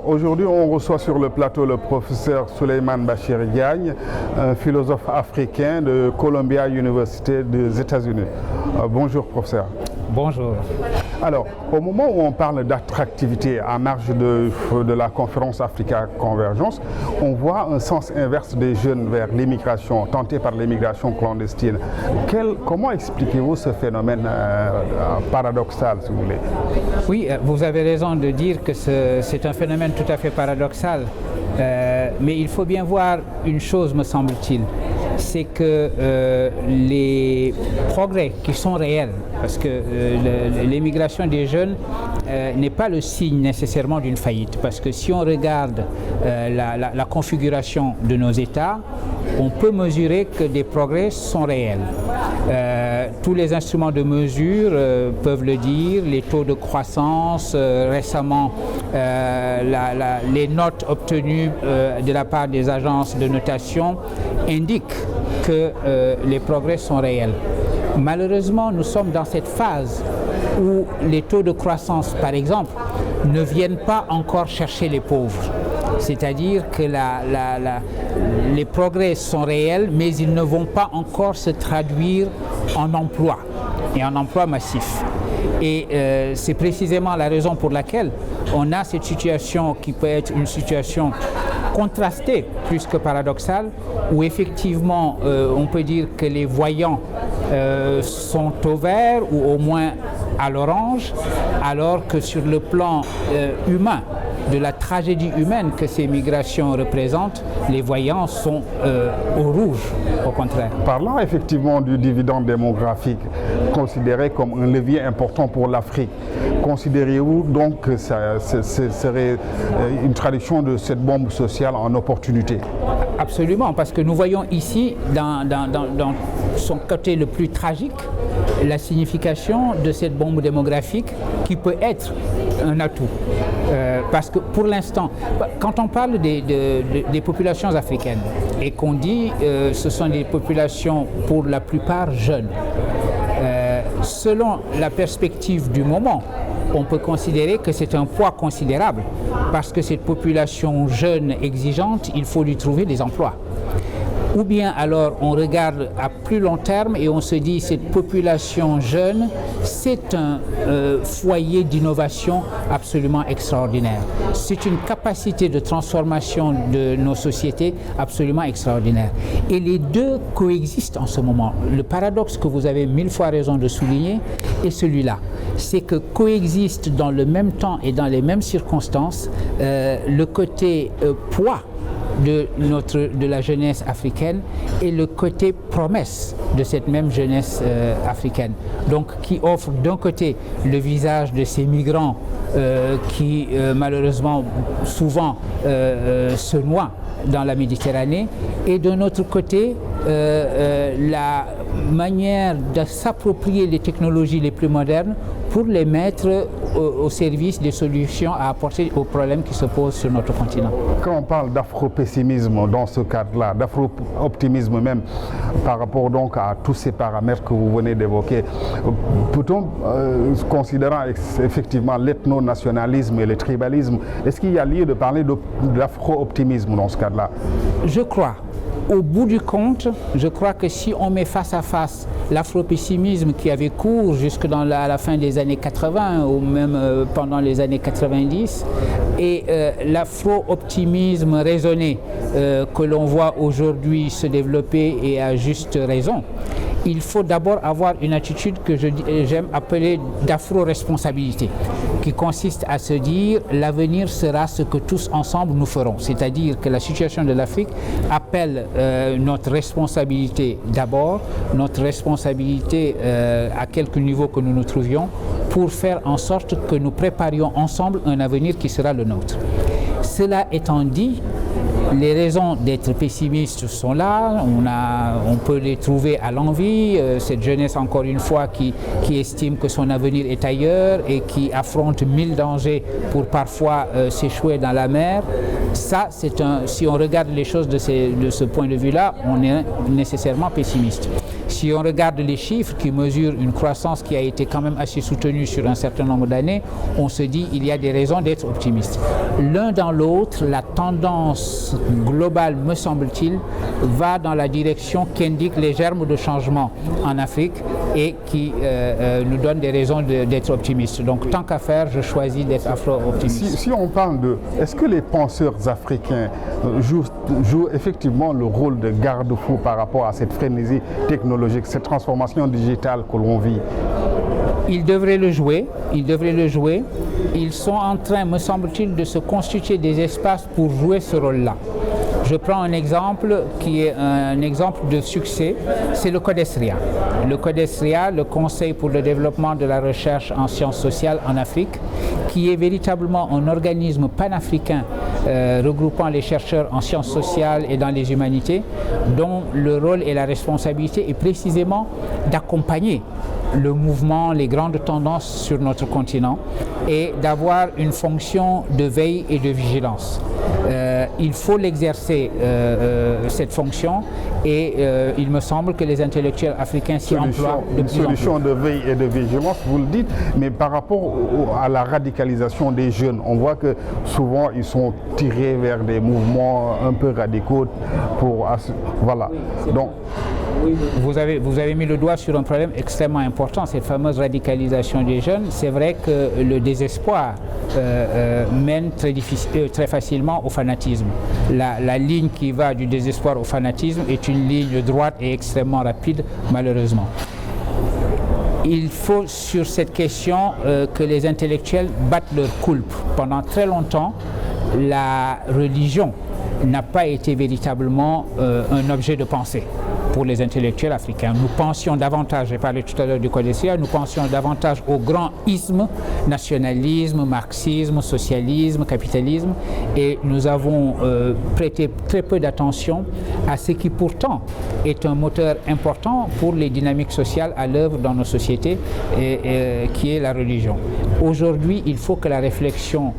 Aujourd'hui, on reçoit sur le plateau le professeur Souleymane Bachir Diagne, un philosophe africain de Columbia University des États-Unis. Bonjour professeur. Bonjour. Alors, au moment où on parle d'attractivité en marge de la conférence Africa Convergence, on voit un sens inverse des jeunes vers l'immigration, tentés par l'immigration clandestine. Comment expliquez-vous ce phénomène paradoxal, si vous voulez? Oui, vous avez raison de dire que c'est un phénomène tout à fait paradoxal. Mais il faut bien voir une chose, me semble-t-il, c'est que les progrès qui sont réels, parce que l'émigration des jeunes n'est pas le signe nécessairement d'une faillite, parce que si on regarde la configuration de nos États, on peut mesurer que des progrès sont réels. Tous les instruments de mesure peuvent le dire, les taux de croissance, récemment les notes obtenues de la part des agences de notation indiquent que les progrès sont réels. Malheureusement, nous sommes dans cette phase où les taux de croissance, par exemple, ne viennent pas encore chercher les pauvres. C'est-à-dire que les progrès sont réels, mais ils ne vont pas encore se traduire en emploi, et en emploi massif. Et c'est précisément la raison pour laquelle on a cette situation qui peut être une situation contrastée plus que paradoxale, où effectivement on peut dire que les voyants sont au vert ou au moins à l'orange, alors que sur le plan humain, de la tragédie humaine que ces migrations représentent, les voyants sont au rouge, au contraire. Parlant effectivement du dividende démographique, considéré comme un levier important pour l'Afrique, considérez-vous donc que ce serait une traduction de cette bombe sociale en opportunité? Absolument, parce que nous voyons ici, dans son côté le plus tragique, la signification de cette bombe démographique qui peut être un atout. Parce que pour l'instant, quand on parle des populations africaines et qu'on dit ce sont des populations pour la plupart jeunes, selon la perspective du moment, on peut considérer que c'est un poids considérable parce que cette population jeune exigeante, il faut lui trouver des emplois. Ou bien alors on regarde à plus long terme et on se dit cette population jeune, c'est un foyer d'innovation absolument extraordinaire. C'est une capacité de transformation de nos sociétés absolument extraordinaire. Et les deux coexistent en ce moment. Le paradoxe que vous avez 1000 fois raison de souligner est celui-là. C'est que coexistent dans le même temps et dans les mêmes circonstances le côté poids de la jeunesse africaine et le côté promesse de cette même jeunesse africaine. Donc qui offre d'un côté le visage de ces migrants qui malheureusement souvent se noient dans la Méditerranée et d'un autre côté la manière de s'approprier les technologies les plus modernes pour les mettre au service des solutions à apporter aux problèmes qui se posent sur notre continent. Quand on parle d'afro-pessimisme dans ce cadre-là, d'afro-optimisme même, par rapport donc à tous ces paramètres que vous venez d'évoquer, peut-on, considérant effectivement l'ethno-nationalisme et le tribalisme, est-ce qu'il y a lieu de parler d'afro-optimisme dans ce cadre-là? Je crois. Au bout du compte, je crois que si on met face à face l'afro-pessimisme qui avait cours jusque à la fin des années 80 ou même pendant les années 90 et l'afro-optimisme raisonné que l'on voit aujourd'hui se développer et à juste raison, il faut d'abord avoir une attitude que j'aime appeler d'afro-responsabilité, qui consiste à se dire l'avenir sera ce que tous ensemble nous ferons. C'est-à-dire que la situation de l'Afrique appelle notre responsabilité d'abord, notre responsabilité à quelque niveau que nous nous trouvions, pour faire en sorte que nous préparions ensemble un avenir qui sera le nôtre. Cela étant dit, les raisons d'être pessimiste sont là, on peut les trouver à l'envi, cette jeunesse encore une fois qui estime que son avenir est ailleurs et qui affronte 1000 dangers pour parfois s'échouer dans la mer. Ça, si on regarde les choses de ce point de vue-là, on est nécessairement pessimiste. Si on regarde les chiffres qui mesurent une croissance qui a été quand même assez soutenue sur un certain nombre d'années, on se dit qu'il y a des raisons d'être optimiste. L'un dans l'autre, la tendance globale, me semble-t-il, va dans la direction qu'indiquent les germes de changement en Afrique et qui nous donne des raisons d'être optimiste. Donc tant qu'à faire, je choisis d'être afro-optimiste. Si on parle de... Est-ce que les penseurs africains jouent effectivement le rôle de garde-fou par rapport à cette frénésie technologique, cette transformation digitale que l'on vit? Ils devraient le jouer, Ils sont en train, me semble-t-il, de se constituer des espaces pour jouer ce rôle-là. Je prends un exemple qui est un exemple de succès, c'est le CODESRIA. Le CODESRIA, le Conseil pour le développement de la recherche en sciences sociales en Afrique, qui est véritablement un organisme panafricain regroupant les chercheurs en sciences sociales et dans les humanités, dont le rôle et la responsabilité est précisément d'accompagner le mouvement, les grandes tendances sur notre continent et d'avoir une fonction de veille et de vigilance. Il faut l'exercer, cette fonction, et il me semble que les intellectuels africains s'y emploient de plus en plus. Une solution de veille et de vigilance, vous le dites, mais par rapport à la radicalisation des jeunes, on voit que souvent ils sont tirés vers des mouvements un peu radicaux pour... Voilà. Donc, vous avez mis le doigt sur un problème extrêmement important, cette fameuse radicalisation des jeunes. C'est vrai que le désespoir mène très facilement au fanatisme. La ligne qui va du désespoir au fanatisme est une ligne droite et extrêmement rapide, malheureusement. Il faut sur cette question que les intellectuels battent leur coulpe. Pendant très longtemps, la religion n'a pas été véritablement un objet de pensée pour les intellectuels africains. Nous pensions davantage, j'ai parlé tout à l'heure du CODESRIA, nous pensions davantage au grand isme, nationalisme, marxisme, socialisme, capitalisme, et nous avons prêté très peu d'attention à ce qui pourtant est un moteur important pour les dynamiques sociales à l'œuvre dans nos sociétés, qui est la religion. Aujourd'hui, il faut que la réflexion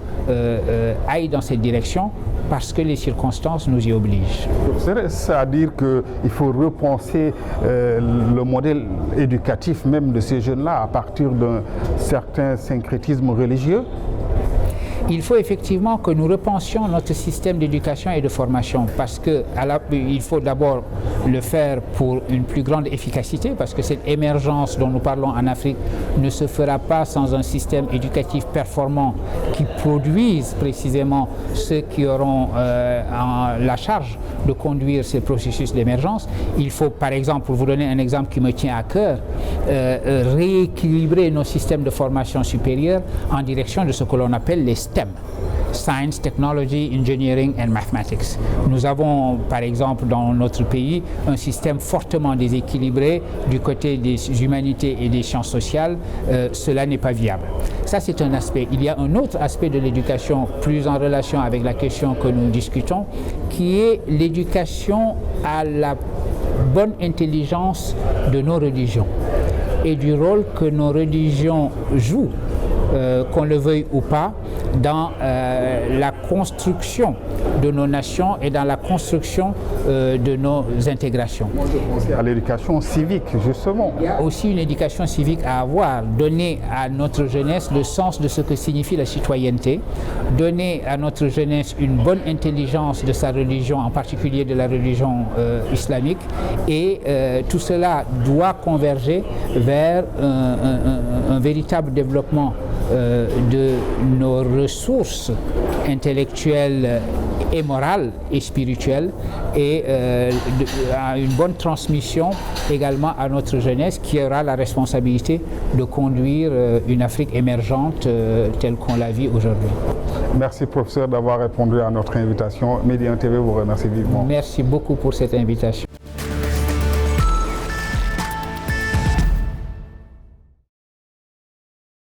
aille dans cette direction, parce que les circonstances nous y obligent. C'est-à-dire qu'il faut repenser le modèle éducatif même de ces jeunes-là à partir d'un certain syncrétisme religieux? Il faut effectivement que nous repensions notre système d'éducation et de formation, parce qu'il faut d'abord le faire pour une plus grande efficacité, parce que cette émergence dont nous parlons en Afrique ne se fera pas sans un système éducatif performant qui produise précisément ceux qui auront la charge de conduire ces processus d'émergence. Il faut, par exemple, pour vous donner un exemple qui me tient à cœur, rééquilibrer nos systèmes de formation supérieure en direction de ce que l'on appelle les STEM. Science, Technology, Engineering and Mathematics. Nous avons, par exemple, dans notre pays, un système fortement déséquilibré du côté des humanités et des sciences sociales. Cela n'est pas viable. Ça, c'est un aspect. Il y a un autre aspect de l'éducation, plus en relation avec la question que nous discutons, qui est l'éducation à la bonne intelligence de nos religions et du rôle que nos religions jouent, qu'on le veuille ou pas, dans la construction de nos nations et dans la construction de nos intégrations. Moi, je pensais à l'éducation civique, justement. Il y a aussi une éducation civique à avoir, donner à notre jeunesse le sens de ce que signifie la citoyenneté, donner à notre jeunesse une bonne intelligence de sa religion, en particulier de la religion islamique, et tout cela doit converger vers un véritable développement de nos ressources intellectuelles et morales et spirituelles, et à une bonne transmission également à notre jeunesse qui aura la responsabilité de conduire une Afrique émergente telle qu'on la vit aujourd'hui. Merci professeur d'avoir répondu à notre invitation. Média TV vous remercie vivement. Merci beaucoup pour cette invitation.